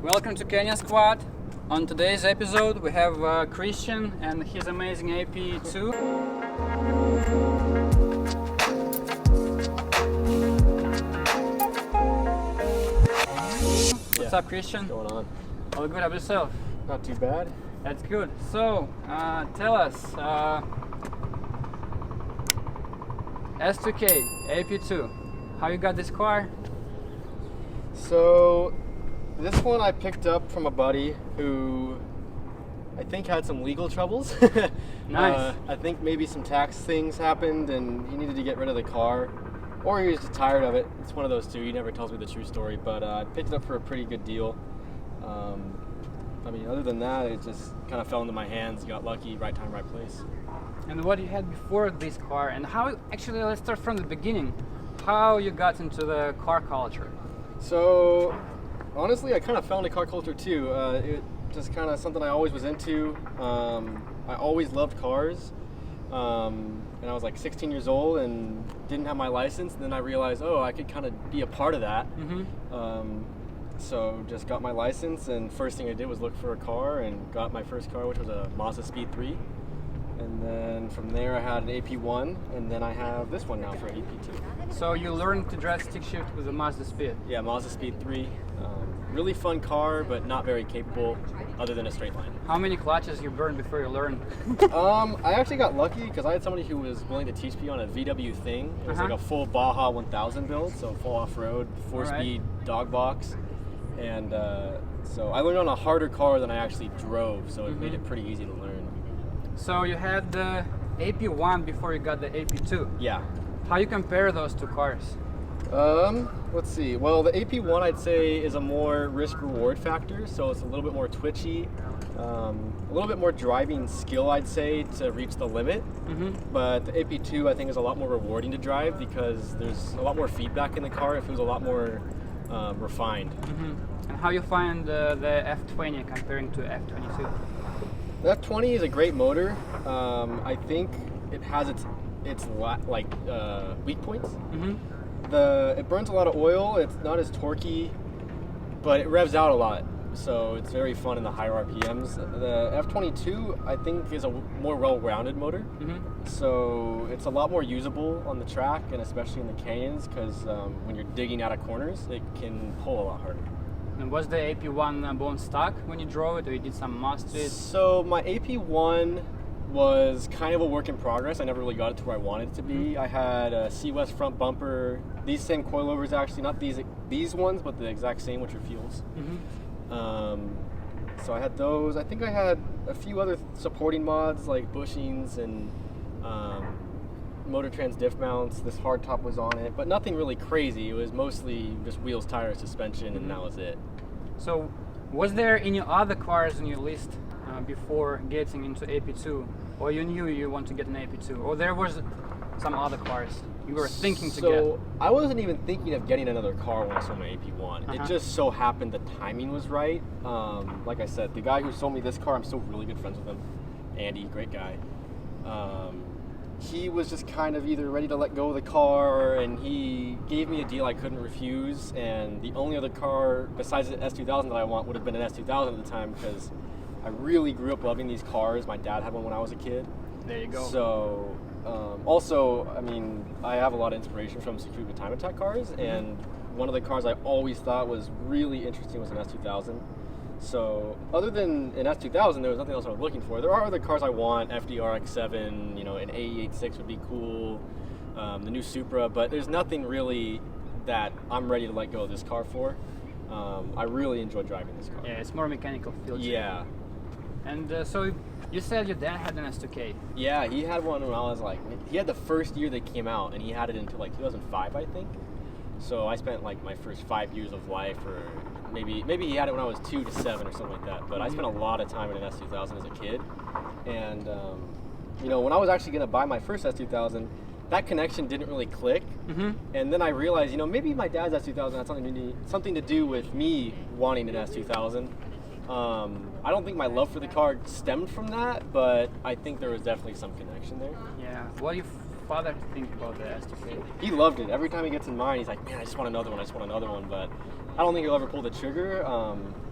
Welcome to Kenya Squad. On today's episode we have Christian and his amazing AP2. What's up, Christian? What's going on? All good, how about yourself? Not too bad. That's good. So, tell us, S2K, AP2, how you got this car? So, this one I picked up from a buddy who I think had some legal troubles. Nice. I think maybe some tax things happened and he needed to get rid of the car. Or he was just tired of it. It's one of those two. He never tells me the true story. But I picked it up for a pretty good deal. I mean, other than that, it just kind of fell into my hands. Got lucky, right time, right place. And what you had before this car, and how, actually let's start from the beginning. How you got into the car culture? So, honestly, I kind of fell into car culture too. It just kind of something I always was into. I always loved cars. And I was like 16 years old and didn't have my license. And then I realized, oh, I could kind of be a part of that. Mm-hmm. So just got my license, and first thing I did was look for a car and got my first car, which was a Mazda Speed 3. And then from there I had an AP1, and then I have this one now for AP2. So you learned to drive stick shift with a Mazda Speed? Yeah, Mazda Speed 3. Really fun car, but not very capable other than a straight line. How many clutches you burned before you learned? I actually got lucky because I had somebody who was willing to teach me on a VW thing. It was like a full Baja 1000 build, so full off-road, 4-speed dog box. And so I learned on a harder car than I actually drove, so it made it pretty easy to learn. So you had the AP1 before you got the AP2. Yeah. How you compare those two cars? Let's see. Well, the AP1 I'd say is a more risk-reward factor, so it's a little bit more twitchy, a little bit more driving skill, I'd say, to reach the limit. But the AP2 I think is a lot more rewarding to drive because there's a lot more feedback in the car. It feels a lot more refined. And how you find the F20 comparing to F22? The F20 is a great motor. I think it has its weak points. It burns a lot of oil. It's not as torquey, but it revs out a lot, so it's very fun in the higher RPMs. The F22 I think is a more well-rounded motor, so it's a lot more usable on the track and especially in the canyons because when you're digging out of corners, it can pull a lot harder. And was the AP1 bone stock when you drove it, or you did some mods to it? So my AP1 was kind of a work in progress. I never really got it to where I wanted it to be. I had a C-West front bumper, these same coilovers actually, not these ones, but the exact same, which are fuels. So I had those. I think I had a few other supporting mods like bushings and motor trans diff mounts. This hard top was on it, but nothing really crazy. It was mostly just wheels, tires, suspension, and that was it. So was there any other cars on your list before getting into AP2, or you knew you want to get an AP2, or there was some other cars you were thinking to get? So I wasn't even thinking of getting another car when I sold my AP1. It just so happened the timing was right. Like I said, the guy who sold me this car, I'm still really good friends with him. Andy, great guy. He was just kind of either ready to let go of the car, and he gave me a deal I couldn't refuse, and the only other car besides the S2000 that I want would have been an S2000 at the time because I really grew up loving these cars. My dad had one when I was a kid. There you go. So, also, I mean, I have a lot of inspiration from CSQ time attack cars, and one of the cars I always thought was really interesting was an S2000. So, other than an S2000, there was nothing else I was looking for. There are other cars I want, FDRX7, you know, an AE86 would be cool, the new Supra, but there's nothing really that I'm ready to let go of this car for. I really enjoy driving this car. Yeah, it's more mechanical feel. Yeah. And so you said your dad had an S2K. Yeah, he had one when I was like, he had the first year they came out, and he had it until like 2005, I think. So I spent like my first 5 years of life, or maybe he had it when I was 2 to 7 or something like that. But I spent a lot of time in an S2000 as a kid. And, you know, when I was actually going to buy my first S2000, that connection didn't really click. And then I realized, you know, maybe my dad's S2000 had something to do with me wanting an S2000. I don't think my love for the car stemmed from that, but I think there was definitely some connection there. Yeah. What do your father think about the S2K? He loved it. Every time he gets in mine, he's like, man, I just want another one. But I don't think he'll ever pull the trigger,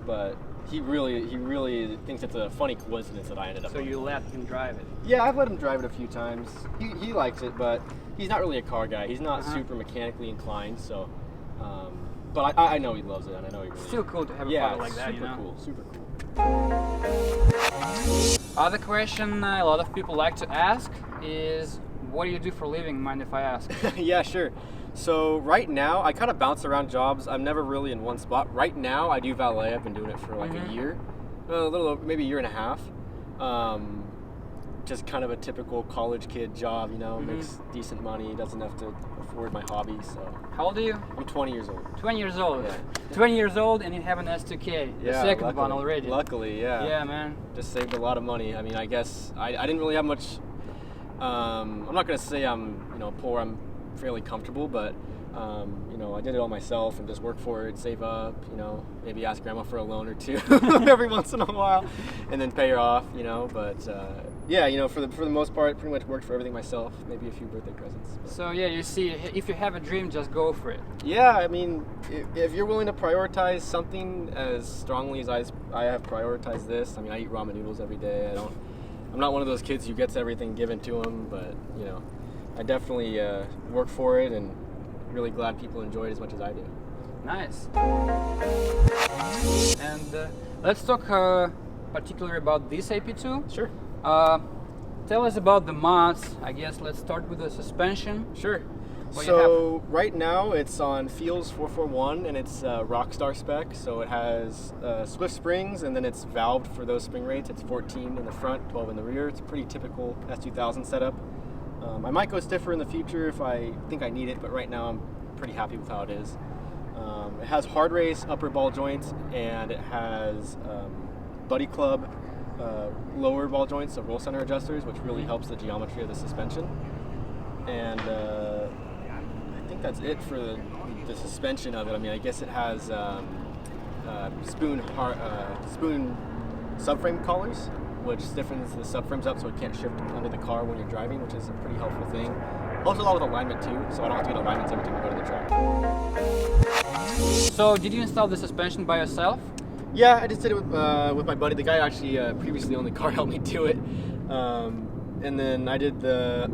but he really thinks it's a funny coincidence that I ended up. So you let him drive it? Yeah, I've let him drive it a few times. He likes it, but he's not really a car guy. He's not super mechanically inclined, so. But I know he loves it, and I know he really. Still cool to have a car like that, you know? Super cool. Other question a lot of people like to ask is, what do you do for a living? Mind if I ask? Yeah, sure. So right now, I kind of bounce around jobs. I'm never really in one spot. Right now, I do valet. I've been doing it for like a year, a little over, maybe a year and a half. Just kind of a typical college kid job, you know, makes decent money, doesn't have to afford my hobby, so. How old are you? I'm 20 years old. 20 years old. Yeah. 20 years old and you have an S2K, the second one already. Luckily, yeah. Yeah, man. Just saved a lot of money. I mean, I guess I didn't really have much. I'm not gonna say I'm poor. I'm fairly comfortable, but I did it all myself and just work for it, save up, maybe ask grandma for a loan or two every once in a while, and then pay her off, But for the most part, pretty much worked for everything myself. Maybe a few birthday presents. But. So yeah, you see, if you have a dream, just go for it. Yeah, I mean, if you're willing to prioritize something as strongly as I have prioritized this. I mean, I eat ramen noodles every day. I'm not one of those kids who gets everything given to them, but I definitely work for it, and really glad people enjoy it as much as I do. Nice. And let's talk particularly about this AP2. Sure. Tell us about the mods. I guess let's start with the suspension. Sure. What so right now it's on Feels 441 and it's Rockstar spec. So it has Swift springs and then it's valved for those spring rates. It's 14 in the front, 12 in the rear. It's a pretty typical S2000 setup. I might go stiffer in the future if I think I need it, but right now I'm pretty happy with how it is. It has hard race upper ball joints and it has Buddy Club lower ball joints, so roll center adjusters, which really helps the geometry of the suspension. And I think that's it for the suspension of it. I mean, I guess it has spoon subframe collars, which stiffens the subframes up so it can't shift under the car when you're driving, which is a pretty helpful thing. Helps a lot with alignment too, so I don't have to get alignments every time I go to the track. So did you install the suspension by yourself? Yeah, I just did it with my buddy. The guy actually previously owned the car, helped me do it. And then I did the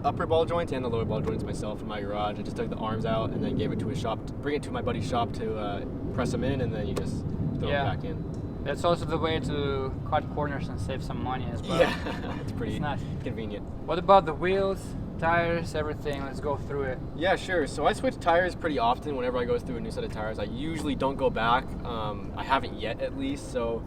upper ball joints and the lower ball joints myself in my garage. I just took the arms out and then gave it to his shop, bring it to my buddy's shop to press them in, and then you just throw it back in. That's also the way to cut corners and save some money as well. Yeah, it's pretty nice. Convenient. What about the wheels, tires, everything? Let's go through it. Yeah, sure. So I switch tires pretty often whenever I go through a new set of tires. I usually don't go back. I haven't yet, at least. So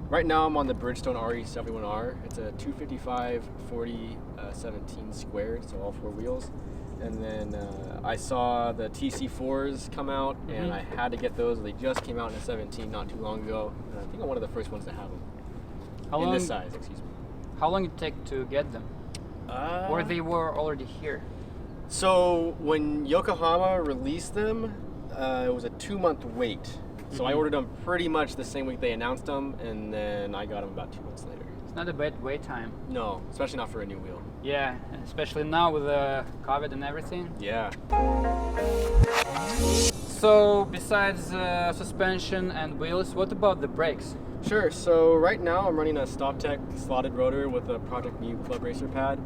right now I'm on the Bridgestone RE71R. It's a 255/40/17 squared, so all four wheels. And then I saw the TC4s come out, and I had to get those. They just came out in a 17 not too long ago. And I think I'm one of the first ones to have them. This size, excuse me. How long did it take to get them? Or they were already here? So when Yokohama released them, it was a 2-month wait. So I ordered them pretty much the same week they announced them, and then I got them about 2 months later. It's not a bad wait time. No, especially not for a new wheel. Yeah, especially now with the COVID and everything. Yeah. So besides suspension and wheels, what about the brakes? Sure. So right now I'm running a StopTech slotted rotor with a Project Mu Club Racer pad.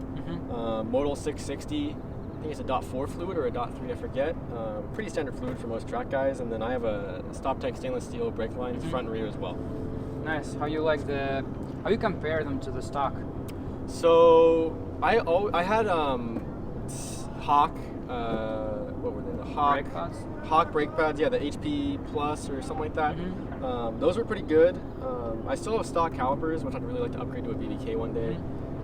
Modal 660. I think it's a .4 fluid or a .3, I forget. Pretty standard fluid for most track guys. And then I have a StopTech stainless steel brake lines, front and rear as well. Nice. How you compare them to the stock? So I had Hawk. What were they? The Hawk brake pads. Hawk brake pads. Yeah, the HP Plus or something like that. Those were pretty good. I still have stock calipers, which I'd really like to upgrade to a BDK one day.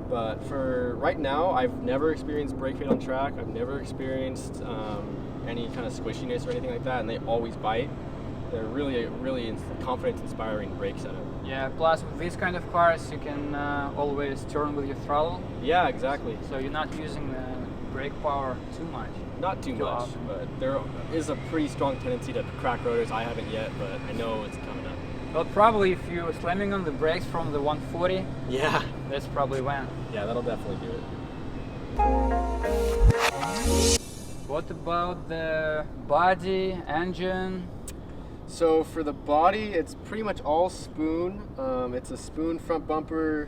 But for right now, I've never experienced brake fade on track. I've never experienced any kind of squishiness or anything like that, and they always bite. They're really confidence-inspiring brake setup. Yeah, plus with these kind of cars, you can always turn with your throttle. Yeah, exactly. So you're not using the brake power too much. Not too much, often. but there is a pretty strong tendency to crack rotors. I haven't yet, but I know it's coming up. Well, probably if you're slamming on the brakes from the 140, yeah, that's probably when. Yeah, that'll definitely do it. What about the body, engine? So for the body, it's pretty much all spoon. It's a spoon front bumper,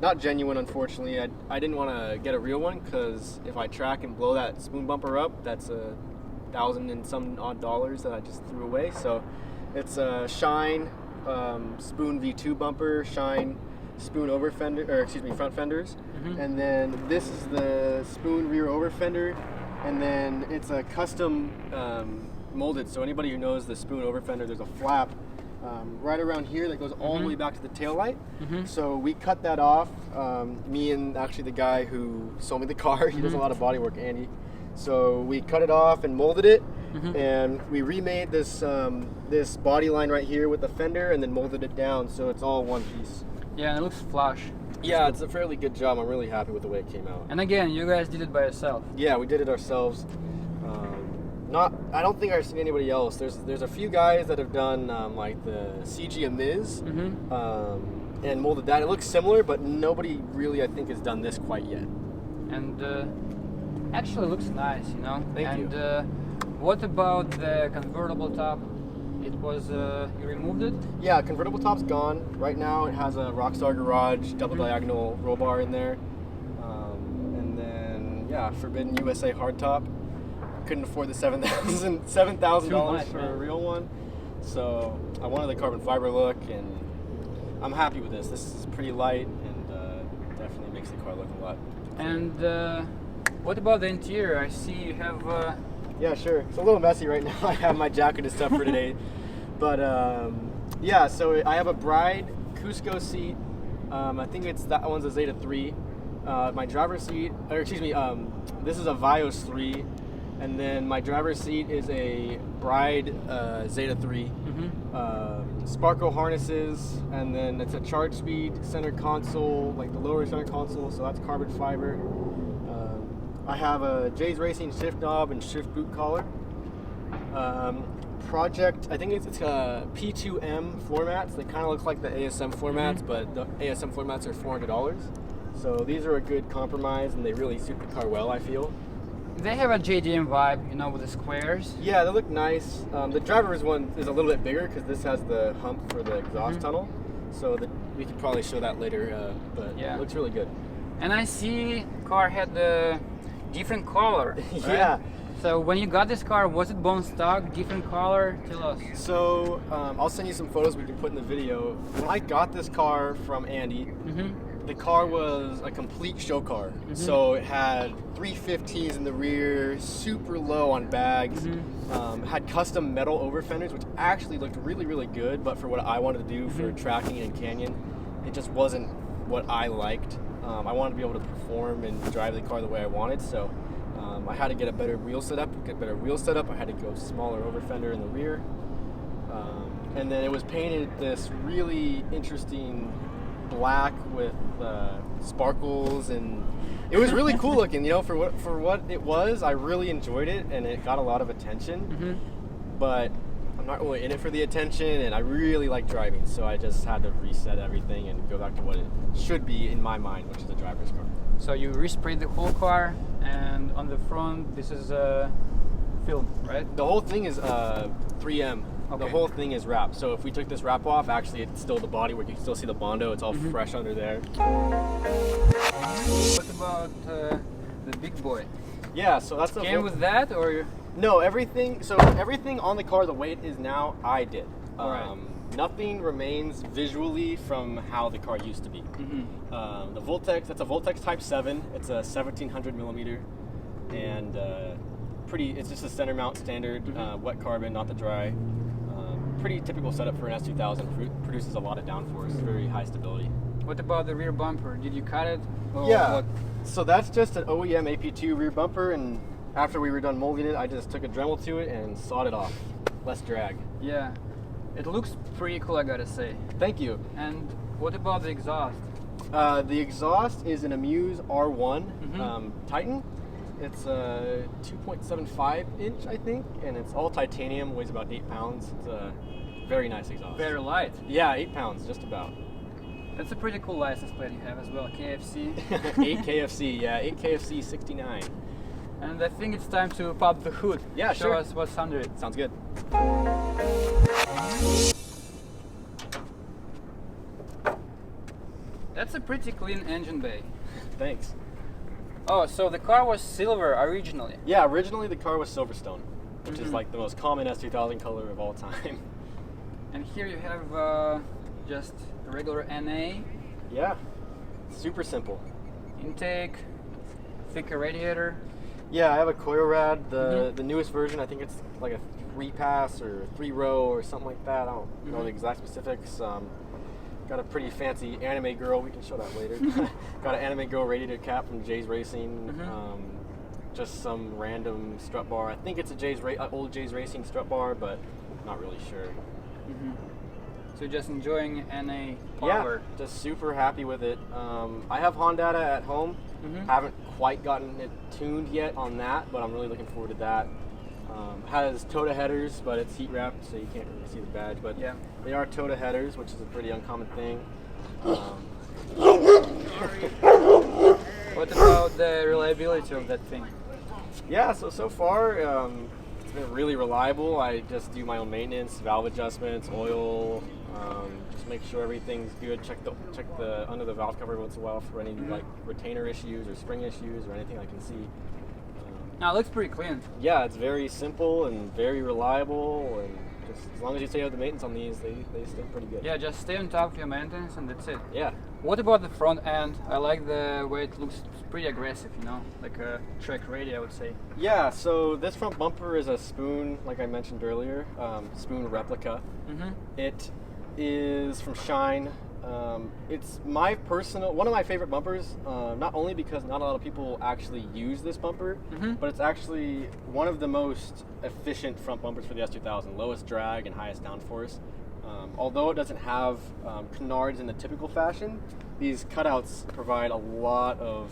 not genuine, unfortunately. I didn't want to get a real one because if I track and blow that spoon bumper up, that's $1,000 and some odd dollars that I just threw away. So it's a Shine spoon V2 bumper, Shine spoon over fender, or excuse me, front fenders, and then this is the spoon rear over fender, and then it's a custom molded. So anybody who knows the spoon over fender, there's a flap right around here that goes all the way back to the tail light. So we cut that off. Me and actually the guy who sold me the car, he does a lot of body work, Andy. So we cut it off and molded it, and we remade this this body line right here with the fender, and then molded it down so it's all one piece. Yeah, and it looks flush. Yeah, it's a fairly good job. I'm really happy with the way it came out. And again, you guys did it by yourself. Yeah, we did it ourselves. I don't think I've seen anybody else. There's a few guys that have done like the CG Amiz and molded that. It looks similar, but nobody really, I think, has done this quite yet. And actually looks nice, you know. Thank you. And what about the convertible top? It was you removed it? Yeah, convertible top's gone. Right now it has a Rockstar Garage double diagonal roll bar in there. And then, yeah, Forbidden USA hardtop. Couldn't afford the $7,000 for a real one. So I wanted the carbon fiber look, and I'm happy with this. This is pretty light and definitely makes the car look a lot. And what about the interior? I see you have... Yeah, sure. It's a little messy right now. I have my jacket and stuff for today. But yeah, so I have a Bride Cusco seat. I think that one's a Zeta 3. My driver's seat, or excuse me, this is a Vios 3. And then my driver's seat is a Bride Zeta 3. Sparco harnesses, and then it's a charge speed center console, like the lower center console, so that's carbon fiber. I have a Jay's Racing shift knob and shift boot collar. Project, I think it's P2M floor mats. They kind of look like the ASM floor mats, but the ASM floor mats are $400. So these are a good compromise, and they really suit the car well, I feel. They have a JDM vibe, you know, with the squares. Yeah, they look nice. The driver's one is a little bit bigger because this has the hump for the exhaust tunnel. So we could probably show that later, but yeah, it looks really good. And I see car had the different color. Right? Yeah. So when you got this car, was it bone stock, different color? Tell us. So I'll send you some photos we can put in the video. When I got this car from Andy, the car was a complete show car. So it had 315s in the rear, super low on bags, had custom metal over fenders, which actually looked really, really good, but for what I wanted to do for tracking and canyon, it just wasn't what I liked. I wanted to be able to perform and drive the car the way I wanted, so I had to get a better wheel setup. I had to go smaller over fender in the rear. And then it was painted this really interesting black with sparkles, and it was really cool looking, you know, for what it was. I really enjoyed it, and it got a lot of attention, but I'm not really in it for the attention, and I really like driving, so I just had to reset everything and go back to what it should be in my mind, which is a driver's car. So you resprayed the whole car, and on the front this is film, right? The whole thing is 3M. Okay. The whole thing is wrapped. So if we took this wrap off, actually it's still the bodywork. You can still see the Bondo. It's all fresh under there. What about the big boy? Yeah, so that's came with that, or? No, everything. So everything on the car, the way it is now, I did. Nothing remains visually from how the car used to be. The Voltex, that's a Voltex Type 7. It's a 1700 millimeter, and it's just a center mount standard, wet carbon, not the dry. Pretty typical setup for an S2000. Produces a lot of downforce, very high stability. What about the rear bumper? Did you cut it? Yeah. So that's just an OEM AP2 rear bumper, and after we were done molding it, I just took a Dremel to it and sawed it off. Less drag. Yeah. It looks pretty cool, I gotta say. Thank you. And what about the exhaust? The exhaust is an Amuse R1 Titan. It's a 2.75 inch, I think, and it's all titanium, weighs about 8 pounds. It's a very nice exhaust. Very light. Yeah, 8 pounds, just about. That's a pretty cool license plate you have as well, KFC. 8 KFC, yeah, 8 KFC 69. And I think it's time to pop the hood. Yeah, Show sure. us what's under it. Sounds good. That's a pretty clean engine bay. Thanks. Oh, so the car was silver originally. Yeah, originally the car was Silverstone, which is Mhm. like the most common S2000 color of all time. And here you have just a regular NA, Yeah, super simple. intake, thicker radiator. Yeah, I have a Coilrad, Mhm. the newest version. I think it's like a 3-pass or 3-row or something like that. I don't know Mhm. the exact specifics. Got a pretty fancy anime girl. We can show that later. Got an anime girl radiator cap from Jay's Racing. Mhm. Just some random strut bar. I think it's a old Jay's Racing strut bar, but not really sure. So you're just enjoying NA power. Yeah, just super happy with it. I have Honda at home. Mhm. Haven't quite gotten it tuned yet on that, but I'm really looking forward to that. Has Toda headers, but it's heat wrapped, so you can't really see the badge. But Yeah. they are Toda headers, which is a pretty uncommon thing. What about the reliability of that thing? Yeah, so far it's been really reliable. I just do my own maintenance, valve adjustments, oil, just make sure everything's good. Check the under the valve cover once in a while for any like retainer issues or spring issues or anything I can see. Now it looks pretty clean. Yeah, it's very simple and very reliable, and just as long as you stay out the maintenance on these, they stay pretty good. Yeah, just stay on top of your maintenance and that's it. Yeah. What about the front end? I like the way it looks. It's pretty aggressive, you know, like a track radio, I would say. Yeah, so this front bumper is a Spoon, like I mentioned earlier, Spoon replica. Mm-hmm. It is from Shine. It's one of my favorite bumpers, not only because not a lot of people actually use this bumper, but it's actually one of the most efficient front bumpers for the S2000, lowest drag and highest downforce. Although it doesn't have canards in the typical fashion, these cutouts provide a lot of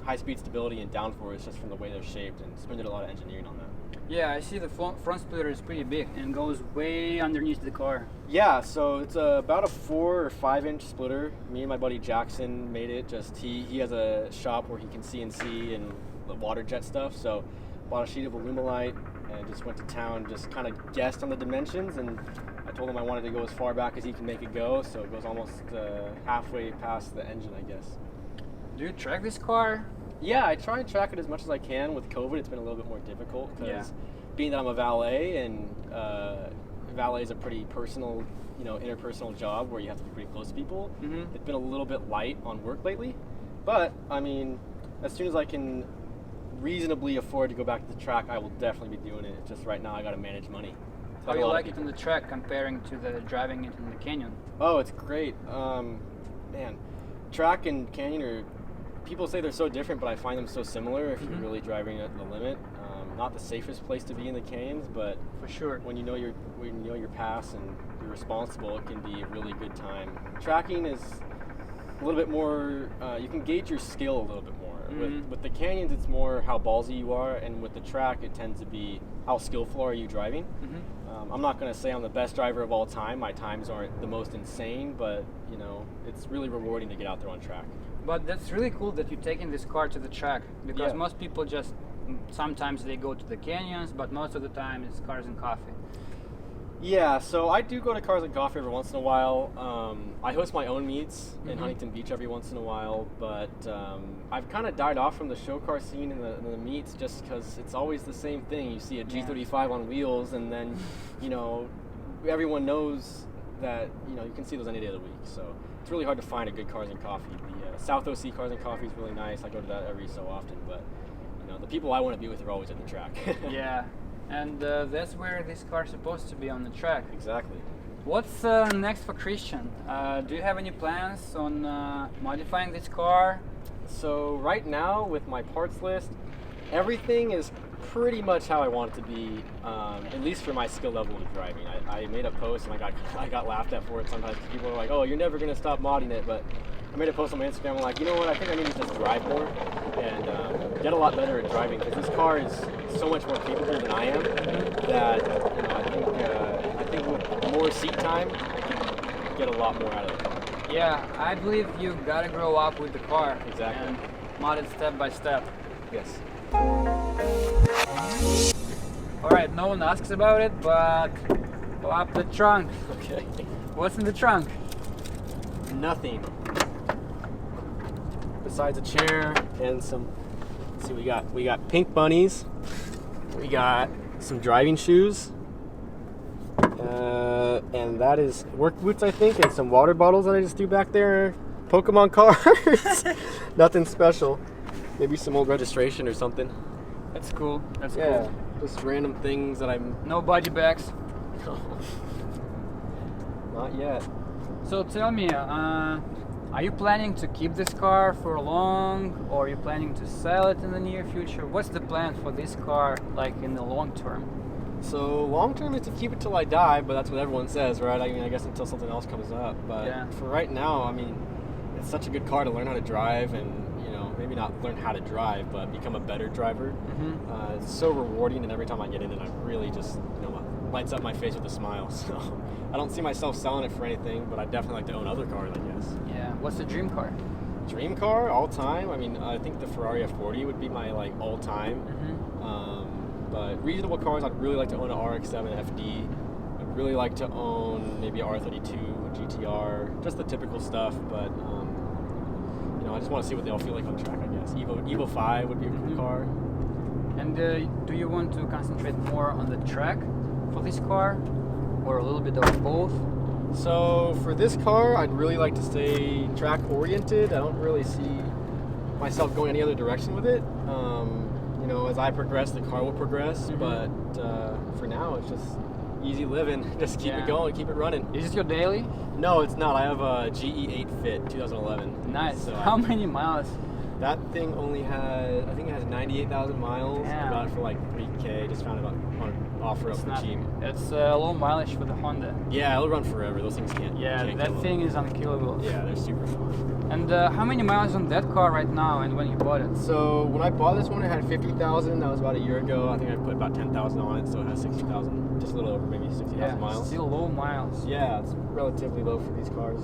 high-speed stability and downforce just from the way they're shaped, and spent a lot of engineering on that. Yeah, I see the front splitter is pretty big and goes way underneath the car. Yeah, so it's about a 4 or 5 inch splitter. Me and my buddy Jackson made it. Just he has a shop where he can CNC and the water jet stuff. So bought a sheet of Alumilite and just went to town. Just kind of guessed on the dimensions, and I told him I wanted to go as far back as he can make it go. So it goes almost halfway past the engine, I guess. Do you track this car? Yeah, I try and track it as much as I can. With COVID, it's been a little bit more difficult because being that I'm a valet, and valet is a pretty personal, interpersonal job where you have to be pretty close to people. It's been a little bit light on work lately, but I mean, as soon as I can reasonably afford to go back to the track, I will definitely be doing it. It's just right now I got to manage money. How do you like it on the track comparing to the driving it in the canyon? Oh, it's great. Man, track and canyon are. People say they're so different, but I find them so similar if you're really driving at the limit. Not the safest place to be in the canyons, but For sure. when you know your pass and you're responsible, it can be a really good time. Tracking is a little bit more. You can gauge your skill a little bit more. With the canyons, it's more how ballsy you are, and with the track, it tends to be how skillful are you driving. I'm not going to say I'm the best driver of all time. My times aren't the most insane, but it's really rewarding to get out there on track. But that's really cool that you're taking this car to the track, because Yeah. most people just, sometimes they go to the canyons, but most of the time it's cars and coffee. Yeah, so I do go to Cars and Coffee every once in a while. I host my own meets in Huntington Beach every once in a while, but I've kind of died off from the show car scene and the meets just because it's always the same thing. You see a G35 on wheels, and then, everyone knows that, you can see those any day of the week. So it's really hard to find a good Cars and Coffee. The South OC Cars and Coffee is really nice. I go to that every so often, but, the people I want to be with are always at the track. Yeah. And that's where this car is supposed to be, on the track. Exactly. What's next for Christian? Do you have any plans on modifying this car? So right now, with my parts list, everything is pretty much how I want it to be, at least for my skill level in driving. I made a post and I got laughed at for it sometimes. People are like, "Oh, you're never gonna stop modding it," but I made a post on my Instagram. I'm like, you know what? I think I need to just drive more and get a lot better at driving, because this car is so much more capable than I am. That I think with more seat time, I can get a lot more out of it. Yeah, I believe you gotta grow up with the car. Exactly. And mod it step by step. Yes. right, no one asks about it, but pull up the trunk. Okay. What's in the trunk? Nothing. Besides a chair and some. Let's see, we got pink bunnies. We got some driving shoes. And that is work boots, I think, and some water bottles that I just threw back there. Pokemon cards. Nothing special. Maybe some old registration or something. That's cool. That's Yeah, cool. just random things that I'm. No body bags. Not yet. So tell me, are you planning to keep this car for long, or are you planning to sell it in the near future? What's the plan for this car, like in the long term? So long term is to keep it till I die, but that's what everyone says, right? I mean, I guess until something else comes up. But Yeah. for right now, I mean, it's such a good car to learn how to drive, and maybe not learn how to drive, but become a better driver. It's so rewarding, and every time I get in it, I really just lights up my face with a smile. So I don't see myself selling it for anything, but I definitely like to own other cars, I guess. Yeah. What's the dream car? Dream car all time. I mean, I think the Ferrari F40 would be my all time. But reasonable cars, I'd really like to own a RX-7 FD. I'd really like to own maybe a R32, a GTR, just the typical stuff. But I just want to see what they all feel like on track, I guess. Evo 5 would be a cool car. And do you want to concentrate more on the track for this car, or a little bit of both? So for this car, I'd really like to stay track oriented. I don't really see myself going any other direction with it. As I progress, the car will progress. But for now, it's just easy living. Just keep it going, keep it running. Is this your daily? No, it's not. I have a GE8 Fit 2011. Nice. So How many miles? That thing only has, I think it has 98,000 miles. Yeah. I got it for like 3K. Just found it on offer up for cheap. It's low mileage for the Honda. Yeah, it'll run forever. Those things can't. Yeah, can't that kill thing them. is unkillable. Yeah, they're super fun. And how many miles on that car right now, and when you bought it? So when I bought this one, it had 50,000. That was about a year ago. I think I put about 10,000 on it, so it has 60,000, just a little over maybe 60,000 miles. Still low miles. Yeah, it's relatively low for these cars.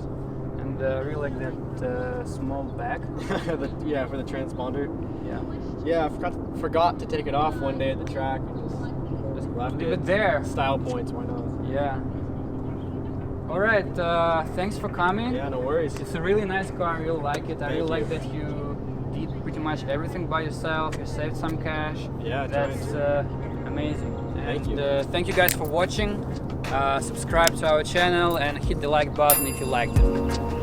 And really like that small back. Yeah, for the transponder. Yeah. Yeah, I forgot to take it off one day at the track and just left Leave it there. Style points, why not? Yeah. All right. Thanks for coming. Yeah, no worries. It's a really nice car. I really like it. I Thank really like you. that you did pretty much everything by yourself. You saved some cash. Yeah, That's amazing. Thank And, you. thank you guys for watching. Subscribe to our channel and hit the like button if you liked it.